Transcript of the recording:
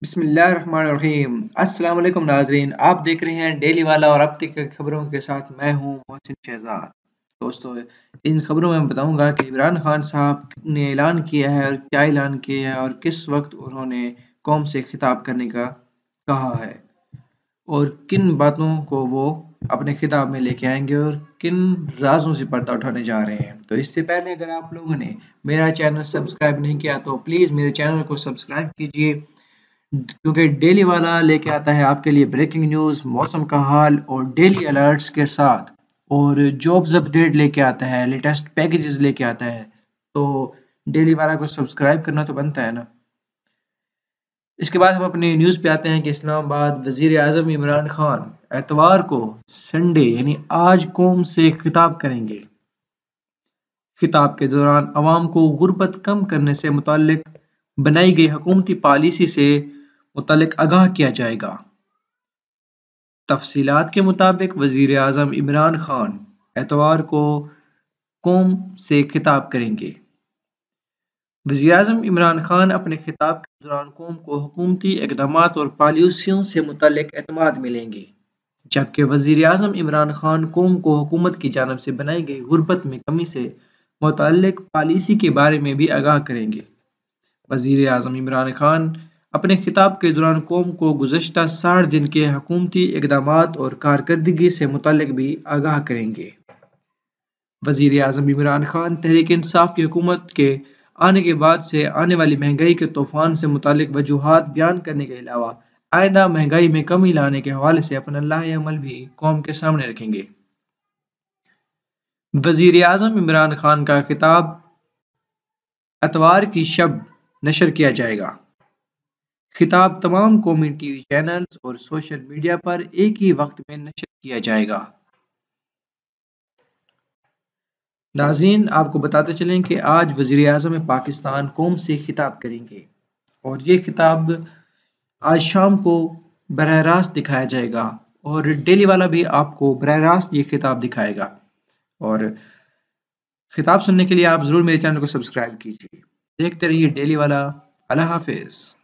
بسم اللہ الرحمن الرحیم۔ السلام علیکم ناظرین، آپ دیکھ رہے ہیں ڈیلی والا اور اب تک کی خبروں کے ساتھ میں ہوں محسن شہزاد۔ دوستو، ان خبروں میں بتاؤں گا کہ عمران خان صاحب نے اعلان کیا ہے اور کیا اعلان کیا ہے اور کس وقت انہوں نے قوم سے خطاب کرنے کا کہا ہے اور کن باتوں کو وہ اپنے خطاب میں لے کے آئیں گے اور کن رازوں سے پردہ اٹھانے جا رہے ہیں۔ تو اس سے پہلے اگر آپ لوگوں نے میرا چینل سبسکرائب نہیں کیا تو پلیز میرے چینل کو سبسکرائب کیجیے، کیونکہ ڈیلی والا لے کے آتا ہے آپ کے لیے بریکنگ نیوز، موسم کا حال اور ڈیلی الرٹس کے ساتھ، اور جابز اپڈیٹ لے کے آتا ہے، لیٹسٹ پیکیجز لے کے آتا ہے۔ تو ڈیلی والا کو سبسکرائب کرنا تو بنتا ہے نا۔ اس کے بعد ہم اپنی نیوز پہ آتے ہیں کہ اسلام آباد وزیر اعظم عمران خان اتوار کو سنڈے یعنی آج قوم سے خطاب کریں گے۔ خطاب کے دوران عوام کو غربت کم کرنے سے متعلق بنائی گئی حکومتی پالیسی سے متعلق آگاہ کیا جائے گا۔ تفصیلات کے مطابق وزیر اعظم عمران خان اتوار کو قوم سے خطاب کریں گے۔ وزیر اعظم عمران خان اپنے خطاب کے دوران قوم کو حکومتی اقدامات اور پالیسیوں سے متعلق اعتماد ملیں گے، جبکہ وزیر اعظم عمران خان قوم کو حکومت کی جانب سے بنائی گئی غربت میں کمی سے متعلق پالیسی کے بارے میں بھی آگاہ کریں گے۔ وزیر اعظم عمران خان اپنے خطاب کے دوران قوم کو گزشتہ 60 دن کے حکومتی اقدامات اور کارکردگی سے متعلق بھی آگاہ کریں گے۔ وزیر اعظم عمران خان تحریک انصاف کی حکومت کے آنے کے بعد سے آنے والی مہنگائی کے طوفان سے متعلق وجوہات بیان کرنے کے علاوہ آئندہ مہنگائی میں کمی لانے کے حوالے سے اپنا لائحہ عمل بھی قوم کے سامنے رکھیں گے۔ وزیر اعظم عمران خان کا خطاب اتوار کی شب نشر کیا جائے گا۔ خطاب تمام قومی ٹی وی چینلز اور سوشل میڈیا پر ایک ہی وقت میں نشر کیا جائے گا۔ ناظرین، آپ کو بتاتے چلیں کہ آج وزیر اعظم پاکستان قوم سے خطاب کریں گے اور یہ خطاب آج شام کو براہ راست دکھایا جائے گا اور ڈیلی والا بھی آپ کو براہ راست یہ خطاب دکھائے گا۔ اور خطاب سننے کے لیے آپ ضرور میرے چینل کو سبسکرائب کیجیے۔ دیکھتے رہیے ڈیلی والا۔ اللہ حافظ۔